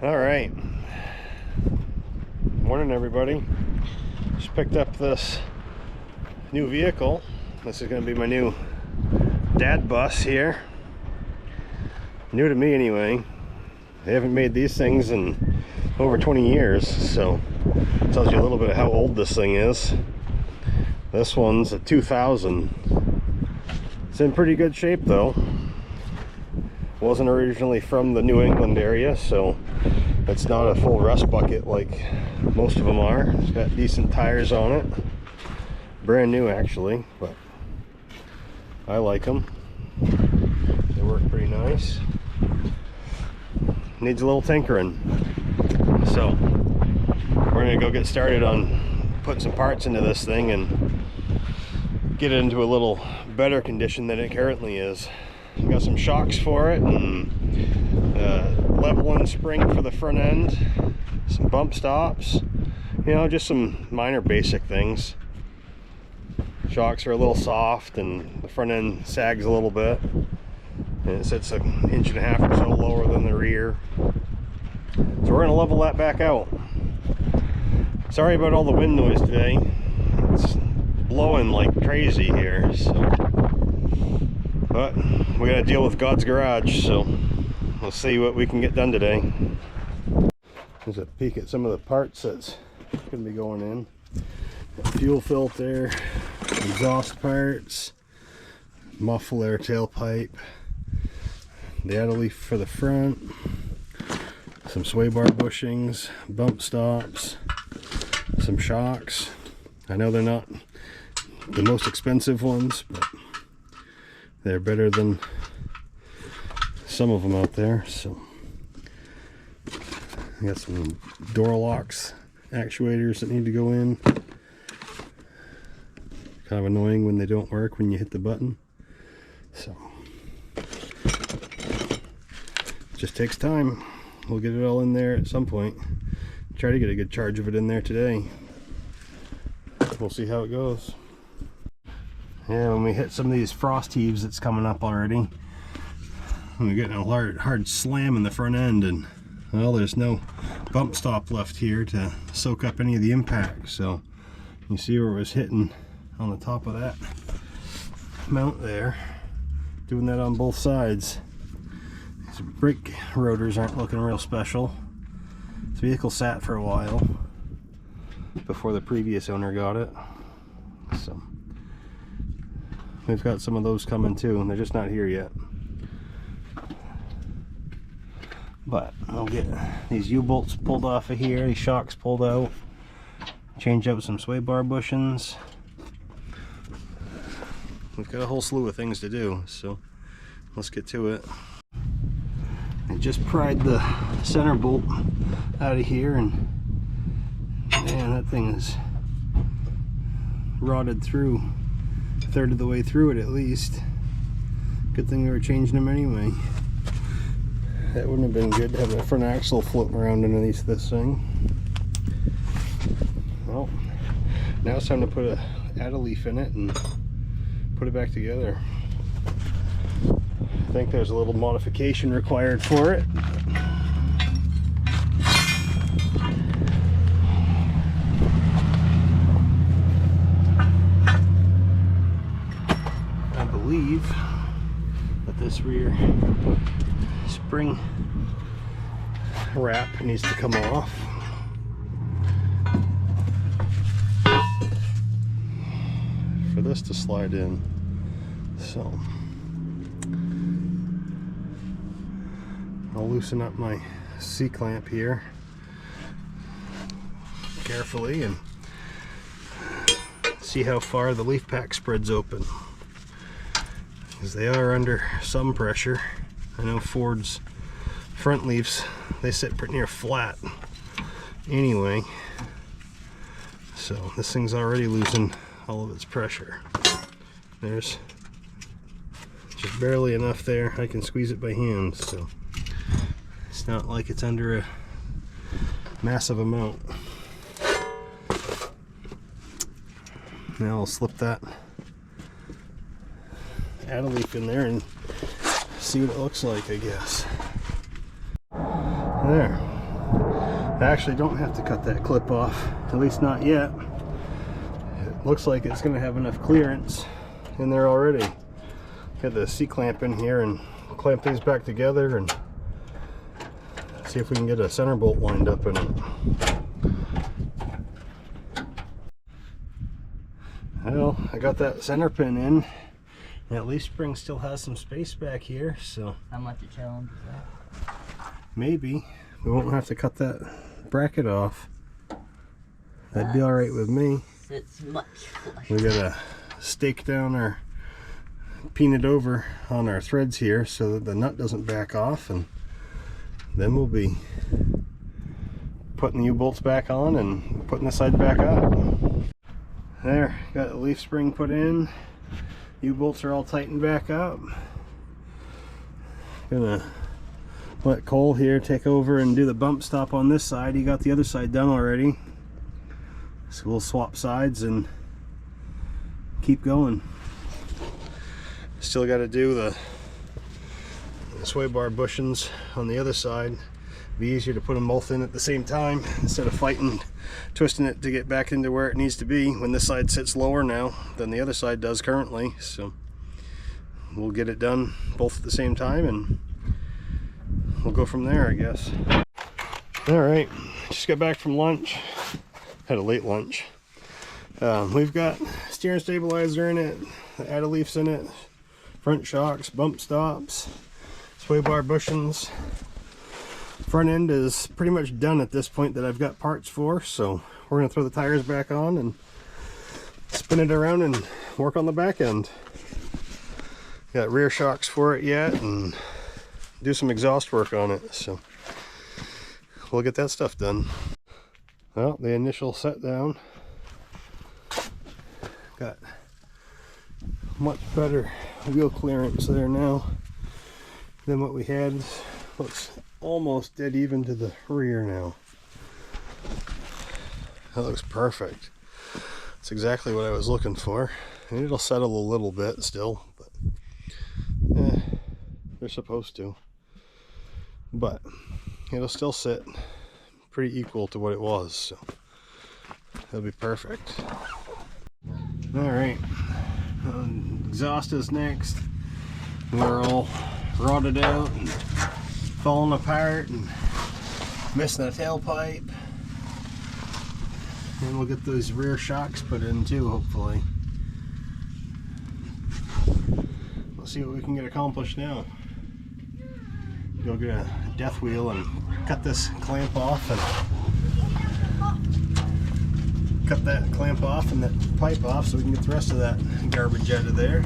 All right, morning everybody. Just picked up this new vehicle. This is going to be my new dad bus here. New to me anyway. They haven't made these things in over 20 years, so it tells you a little bit of how old this thing is. This one's a 2000. It's in pretty good shape though. Wasn't originally from the New England area, so it's not a full rust bucket like most of them are. It's got decent tires on it. Brand new actually, but I like them. They work pretty nice. Needs a little tinkering. So we're gonna go get started on putting some parts into this thing and get it into a little better condition than it currently is. Got some shocks for it and leveling spring for the front end, some bump stops, you know, just some minor basic things. Shocks are a little soft and the front end sags a little bit, and it sits 1.5 inches or so lower than the rear. So we're gonna level that back out. Sorry about all the wind noise today. It's blowing like crazy here, so. But we gotta deal with God's garage, so we'll see what we can get done today. There's a peek at some of the parts that's gonna be going in. Fuel filter, exhaust parts, muffler, tailpipe, the idle leaf for the front, some sway bar bushings, bump stops, some shocks. I know they're not the most expensive ones, but they're better than some of them out there. So I got some door locks, actuators that need to go in. Kind of annoying when they don't work when you hit the button. So it just takes time. We'll get it all in there at some point. Try to get a good charge of it in there today. We'll see how it goes. Yeah, when we hit some of these frost heaves that's coming up already, we're getting a hard slam in the front end, and well, there's no bump stop left here to soak up any of the impact. So you see where it was hitting on the top of that mount there, doing that on both sides. These brake rotors aren't looking real special. This vehicle sat for a while before the previous owner got it, so we've got some of those coming too, and they're just not here yet. But I'll get these U-bolts pulled off of here, these shocks pulled out, change up some sway bar bushings. We've got a whole slew of things to do, so let's get to it. I just pried the center bolt out of here, and man, that thing is rotted through. A third of the way through it at least. Good thing we were changing them anyway. That wouldn't have been good to have the front axle floating around underneath this thing. Well, now it's time to put a idle leaf in it and put it back together. I think there's a little modification required for it. I believe that this rear spring wrap needs to come off. For this to slide in. So I'll loosen up my C-clamp here carefully and see how far the leaf pack spreads open, because they are under some pressure. I know Ford's front leaves, they sit pretty near flat anyway, so this thing's already losing all of its pressure. There's just barely enough there. I can squeeze it by hand, so it's not like it's under a massive amount. Now I'll slip that idle leaf in there and see what it looks like, I guess. There, I actually don't have to cut that clip off, at least not yet. It looks like it's going to have enough clearance in there already. Get the C-clamp in here and clamp these back together and see if we can get a center bolt lined up in it. Well, I got that center pin in. That leaf spring still has some space back here, so How much a challenge is that? maybe we won't have to cut that bracket off. That'd be all right with me. It's much flush. We gotta stake down our, pin it over on our threads here so that the nut doesn't back off, and then we'll be putting the U-bolts back on and putting the side back up. There, got the leaf spring put in. U-bolts are all tightened back up. Gonna let Cole here take over and do the bump stop on this side. He got the other side done already. So we'll swap sides and keep going. Still got to do the sway bar bushings on the other side. Be easier to put them both in at the same time instead of fighting, twisting it to get back into where it needs to be when this side sits lower now than the other side does currently. So we'll get it done both at the same time and we'll go from there, I guess. All right, just got back from lunch. Had a late lunch. We've got steering stabilizer in it, add leafs in it, front shocks, bump stops, sway bar bushings. Front end is pretty much done at this point that I've got parts for, so we're going to throw the tires back on and spin it around and work on the back end. Got rear shocks for it yet and do some exhaust work on it, so we'll get that stuff done. Well, the initial set down got much better wheel clearance there now than what we had. Looks almost dead even to the rear now. That looks perfect. That's exactly what I was looking for. And it'll settle a little bit still, but they're supposed to. But it'll still sit pretty equal to what it was, so that'll be perfect. All right, exhaust is next. We're all rotted out and falling apart and missing a tailpipe, and we'll get those rear shocks put in too, hopefully. We'll see what we can get accomplished now. Go get a death wheel and cut this clamp off and cut that clamp off and that pipe off so we can get the rest of that garbage out of there.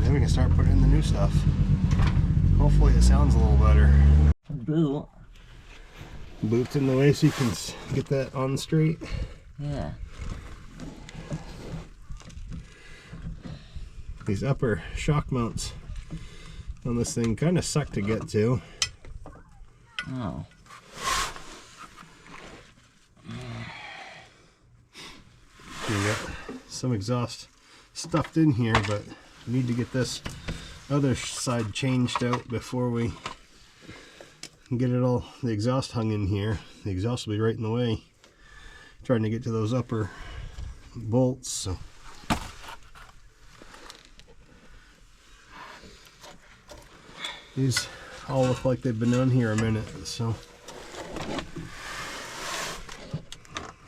Then we can start putting in the new stuff. Hopefully it sounds a little better. Boot. Boot's in the way so you can get that on straight. Yeah. These upper shock mounts on this thing kind of suck to get to. Oh. You got some exhaust stuffed in here, but we need to get this other side changed out before we get it all, the exhaust hung in here. The exhaust will be right in the way trying to get to those upper bolts. So these all look like they've been on here a minute, so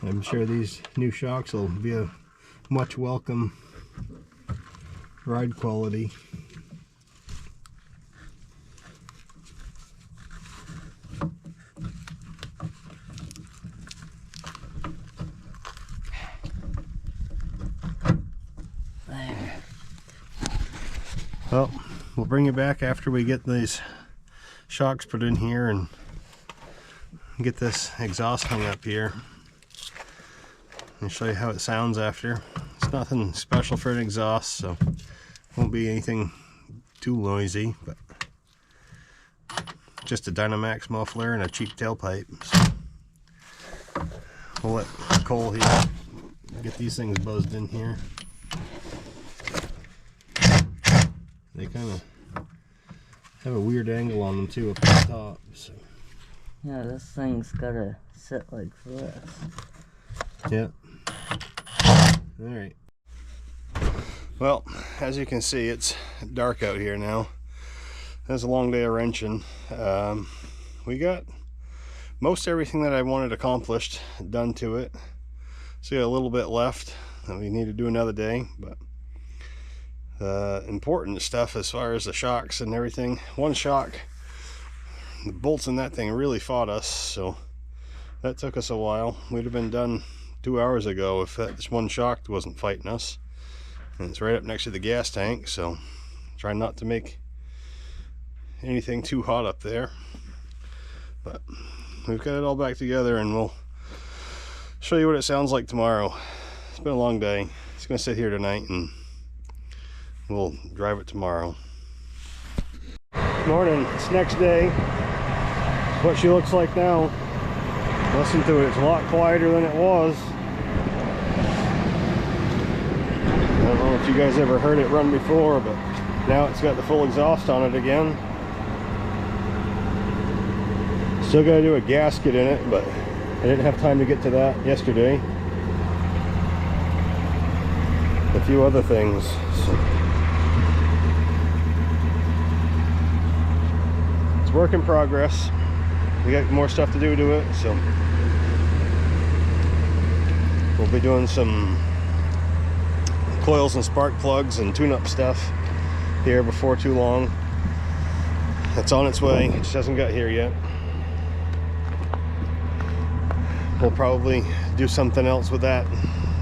I'm sure these new shocks will be a much welcome ride quality. There. Well, we'll bring you back after we get these shocks put in here and get this exhaust hung up here and show you how it sounds after. It's nothing special for an exhaust, so won't be anything too noisy, but just a Dynamax muffler and a cheap tailpipe. So we'll let Cole here get these things buzzed in here. They kind of Have a weird angle on them too up the top. So. Yeah, this thing's gotta sit like this. Yeah. All right. Well, as you can see, it's dark out here now. It was a long day of wrenching. We got most everything that I wanted accomplished done to it. So got a little bit left that we need to do another day, but the important stuff as far as the shocks and everything, one shock, the bolts in that thing really fought us, so that took us a while. We'd have been done 2 hours ago if this one shock wasn't fighting us. And it's right up next to the gas tank, so try not to make anything too hot up there. But we've got it all back together, and we'll show you what it sounds like tomorrow. It's been a long day. It's gonna sit here tonight and we'll drive it tomorrow. Morning, it's next day. What she looks like now. Listen to it, it's a lot quieter than it was. I don't know if you guys ever heard it run before, but now it's got the full exhaust on it again. Still got to do a gasket in it, but I didn't have time to get to that yesterday. A few other things. So. It's work in progress. We got more stuff to do to it, so we'll be doing some coils and spark plugs and tune-up stuff here before too long. It's on its way, it just hasn't got here yet. We'll probably do something else with that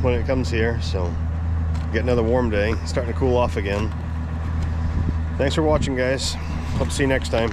when it comes here, so get another warm day. It's starting to cool off again. Thanks for watching, guys. Hope to see you next time.